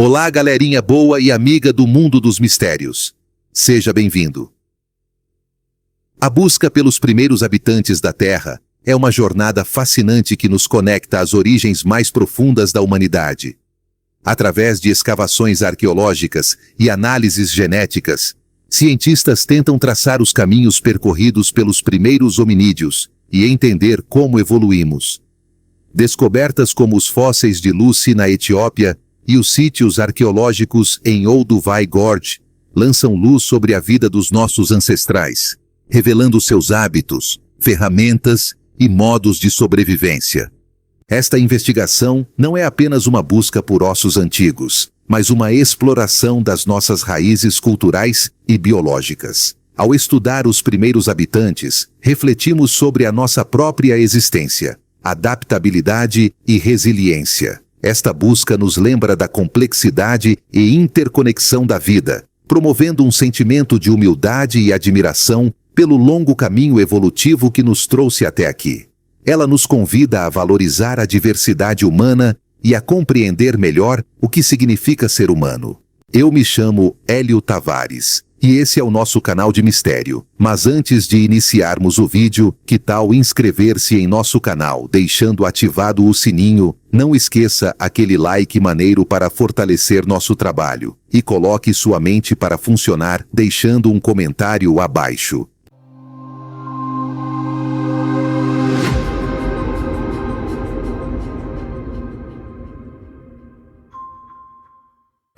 Olá, galerinha boa e amiga do mundo dos mistérios. Seja bem-vindo. A busca pelos primeiros habitantes da Terra é uma jornada fascinante que nos conecta às origens mais profundas da humanidade. Através de escavações arqueológicas e análises genéticas, cientistas tentam traçar os caminhos percorridos pelos primeiros hominídeos e entender como evoluímos. Descobertas como os fósseis de Lucy na Etiópia e os sítios arqueológicos em Olduvai Gorge lançam luz sobre a vida dos nossos ancestrais, revelando seus hábitos, ferramentas e modos de sobrevivência. Esta investigação não é apenas uma busca por ossos antigos, mas uma exploração das nossas raízes culturais e biológicas. Ao estudar os primeiros habitantes, refletimos sobre a nossa própria existência, adaptabilidade e resiliência. Esta busca nos lembra da complexidade e interconexão da vida, promovendo um sentimento de humildade e admiração pelo longo caminho evolutivo que nos trouxe até aqui. Ela nos convida a valorizar a diversidade humana e a compreender melhor o que significa ser humano. Eu me chamo Hélio Tavares, e esse é o nosso canal de mistério. Mas antes de iniciarmos o vídeo, que tal inscrever-se em nosso canal, deixando ativado o sininho? Não esqueça aquele like maneiro para fortalecer nosso trabalho. E coloque sua mente para funcionar, deixando um comentário abaixo.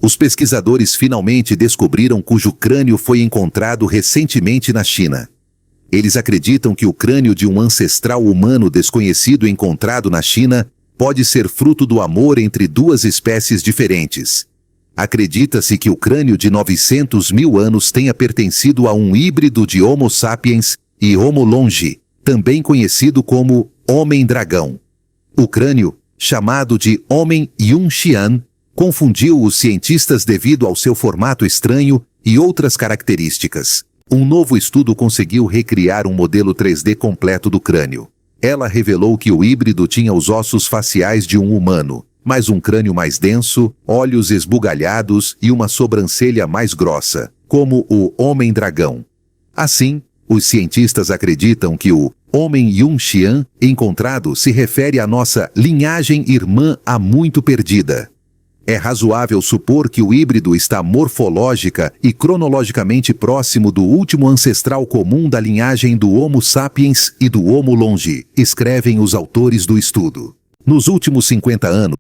Os pesquisadores finalmente descobriram cujo crânio foi encontrado recentemente na China. Eles acreditam que o crânio de um ancestral humano desconhecido encontrado na China pode ser fruto do amor entre duas espécies diferentes. Acredita-se que o crânio de 900 mil anos tenha pertencido a um híbrido de Homo sapiens e Homo longi, também conhecido como Homem-Dragão. O crânio, chamado de Homem Yunxian, confundiu os cientistas devido ao seu formato estranho e outras características. Um novo estudo conseguiu recriar um modelo 3D completo do crânio. Ela revelou que o híbrido tinha os ossos faciais de um humano, mas um crânio mais denso, olhos esbugalhados e uma sobrancelha mais grossa, como o Homem-Dragão. Assim, os cientistas acreditam que o Homem Yunxian encontrado se refere à nossa linhagem irmã há muito perdida. É razoável supor que o híbrido está morfológica e cronologicamente próximo do último ancestral comum da linhagem do Homo sapiens e do Homo longi, escrevem os autores do estudo. Nos últimos 50 anos,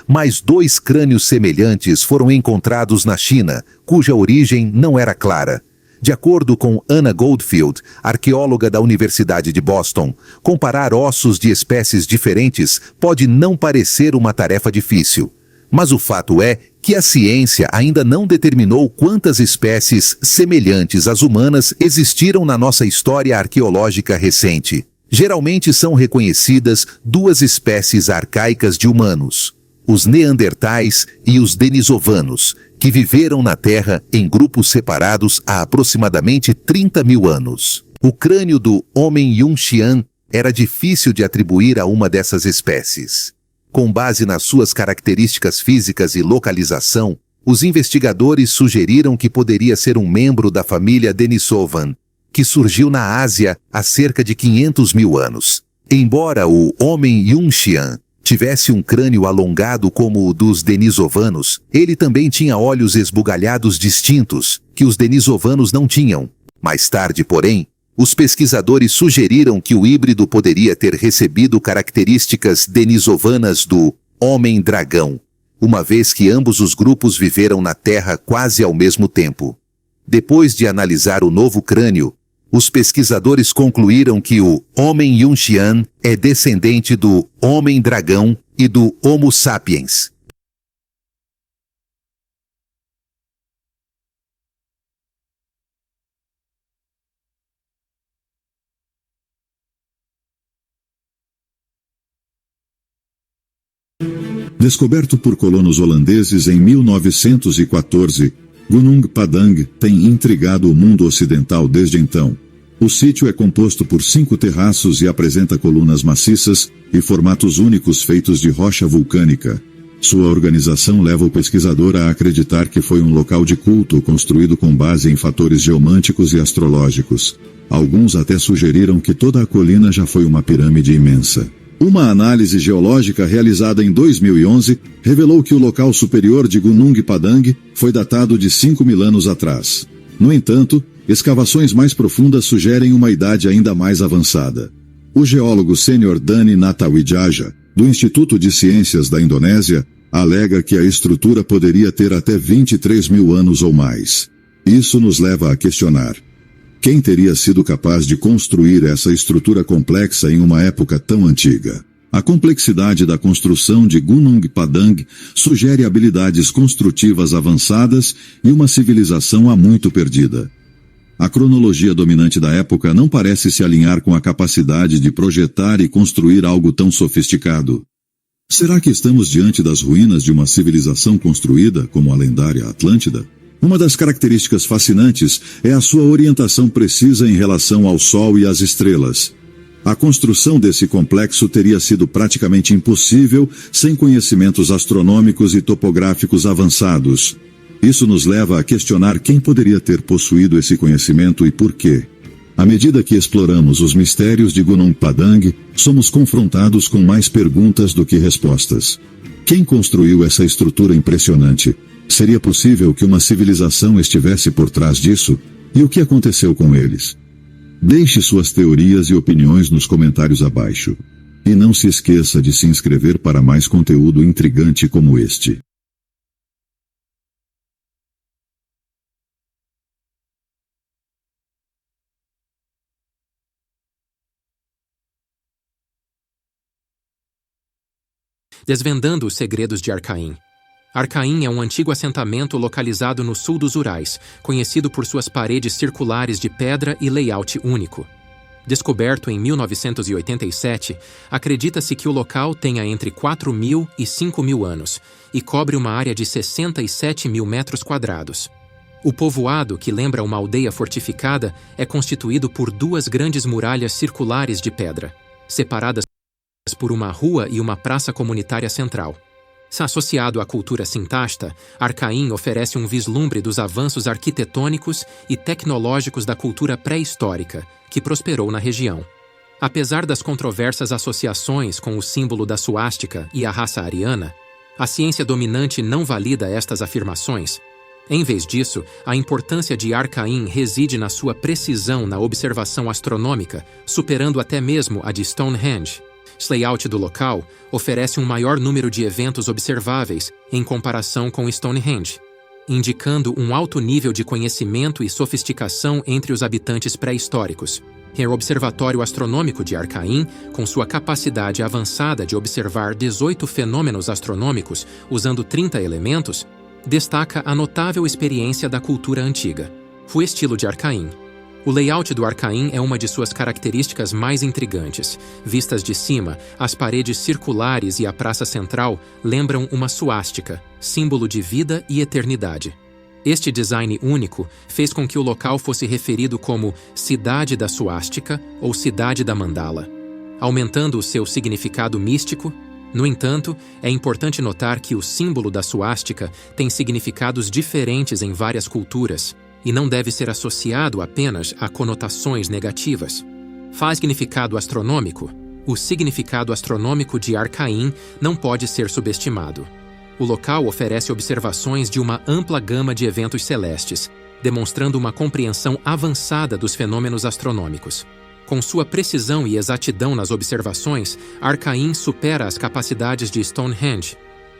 mais 2 crânios semelhantes foram encontrados na China, cuja origem não era clara. De acordo com Anna Goldfield, arqueóloga da Universidade de Boston, comparar ossos de espécies diferentes pode não parecer uma tarefa difícil. Mas o fato é que a ciência ainda não determinou quantas espécies semelhantes às humanas existiram na nossa história arqueológica recente. Geralmente são reconhecidas 2 espécies arcaicas de humanos: os neandertais e os denisovanos, que viveram na Terra em grupos separados há aproximadamente 30 mil anos. O crânio do Homem Yunxian era difícil de atribuir a uma dessas espécies. Com base nas suas características físicas e localização, os investigadores sugeriram que poderia ser um membro da família Denisovan, que surgiu na Ásia há cerca de 500 mil anos. Embora o Homem Yunxian tivesse um crânio alongado como o dos denisovanos, ele também tinha olhos esbugalhados distintos, que os denisovanos não tinham. Mais tarde, porém, os pesquisadores sugeriram que o híbrido poderia ter recebido características denisovanas do Homem-Dragão, uma vez que ambos os grupos viveram na Terra quase ao mesmo tempo. Depois de analisar o novo crânio, os pesquisadores concluíram que o Homem Yunxian é descendente do Homem-Dragão e do Homo sapiens. Descoberto por colonos holandeses em 1914, Gunung Padang tem intrigado o mundo ocidental desde então. O sítio é composto por 5 terraços e apresenta colunas maciças e formatos únicos feitos de rocha vulcânica. Sua organização leva o pesquisador a acreditar que foi um local de culto construído com base em fatores geomânticos e astrológicos. Alguns até sugeriram que toda a colina já foi uma pirâmide imensa. Uma análise geológica realizada em 2011 revelou que o local superior de Gunung Padang foi datado de 5.000 anos atrás. No entanto, escavações mais profundas sugerem uma idade ainda mais avançada. O geólogo sênior Dani Natawijaya, do Instituto de Ciências da Indonésia, alega que a estrutura poderia ter até 23.000 anos ou mais. Isso nos leva a questionar: quem teria sido capaz de construir essa estrutura complexa em uma época tão antiga? A complexidade da construção de Gunung Padang sugere habilidades construtivas avançadas e uma civilização há muito perdida. A cronologia dominante da época não parece se alinhar com a capacidade de projetar e construir algo tão sofisticado. Será que estamos diante das ruínas de uma civilização construída, como a lendária Atlântida? Uma das características fascinantes é a sua orientação precisa em relação ao Sol e às estrelas. A construção desse complexo teria sido praticamente impossível sem conhecimentos astronômicos e topográficos avançados. Isso nos leva a questionar quem poderia ter possuído esse conhecimento e por quê. À medida que exploramos os mistérios de Gunung Padang, somos confrontados com mais perguntas do que respostas. Quem construiu essa estrutura impressionante? Seria possível que uma civilização estivesse por trás disso? E o que aconteceu com eles? Deixe suas teorias e opiniões nos comentários abaixo. E não se esqueça de se inscrever para mais conteúdo intrigante como este. Desvendando os segredos de Arcaim. Arcaim é um antigo assentamento localizado no sul dos Urais, conhecido por suas paredes circulares de pedra e layout único. Descoberto em 1987, acredita-se que o local tenha entre 4.000 e 5.000 anos e cobre uma área de 67.000 metros quadrados. O povoado, que lembra uma aldeia fortificada, é constituído por duas grandes muralhas circulares de pedra, separadas por uma rua e uma praça comunitária central. Associado à cultura sintasta, Arcaim oferece um vislumbre dos avanços arquitetônicos e tecnológicos da cultura pré-histórica, que prosperou na região. Apesar das controversas associações com o símbolo da suástica e a raça ariana, a ciência dominante não valida estas afirmações. Em vez disso, a importância de Arcaim reside na sua precisão na observação astronômica, superando até mesmo a de Stonehenge. O layout do local oferece um maior número de eventos observáveis em comparação com Stonehenge, indicando um alto nível de conhecimento e sofisticação entre os habitantes pré-históricos. O Observatório Astronômico de Arcaim, com sua capacidade avançada de observar 18 fenômenos astronômicos usando 30 elementos, destaca a notável experiência da cultura antiga. O estilo de Arcaim. O layout do Arcaim é uma de suas características mais intrigantes. Vistas de cima, as paredes circulares e a praça central lembram uma suástica, símbolo de vida e eternidade. Este design único fez com que o local fosse referido como Cidade da Suástica ou Cidade da Mandala, aumentando o seu significado místico. No entanto, é importante notar que o símbolo da suástica tem significados diferentes em várias culturas, e não deve ser associado apenas a conotações negativas. Significado astronômico. O significado astronômico de Arcaim não pode ser subestimado. O local oferece observações de uma ampla gama de eventos celestes, demonstrando uma compreensão avançada dos fenômenos astronômicos. Com sua precisão e exatidão nas observações, Arcaim supera as capacidades de Stonehenge,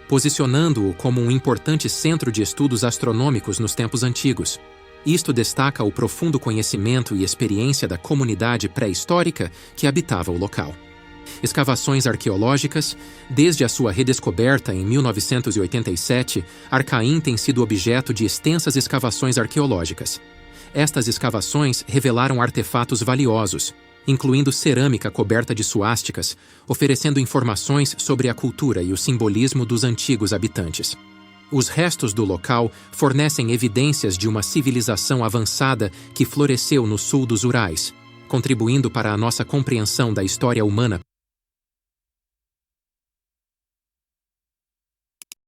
posicionando-o como um importante centro de estudos astronômicos nos tempos antigos. Isto destaca o profundo conhecimento e experiência da comunidade pré-histórica que habitava o local. Escavações arqueológicas. Desde a sua redescoberta em 1987, Arcaim tem sido objeto de extensas escavações arqueológicas. Estas escavações revelaram artefatos valiosos, incluindo cerâmica coberta de suásticas, oferecendo informações sobre a cultura e o simbolismo dos antigos habitantes. Os restos do local fornecem evidências de uma civilização avançada que floresceu no sul dos Urais, contribuindo para a nossa compreensão da história humana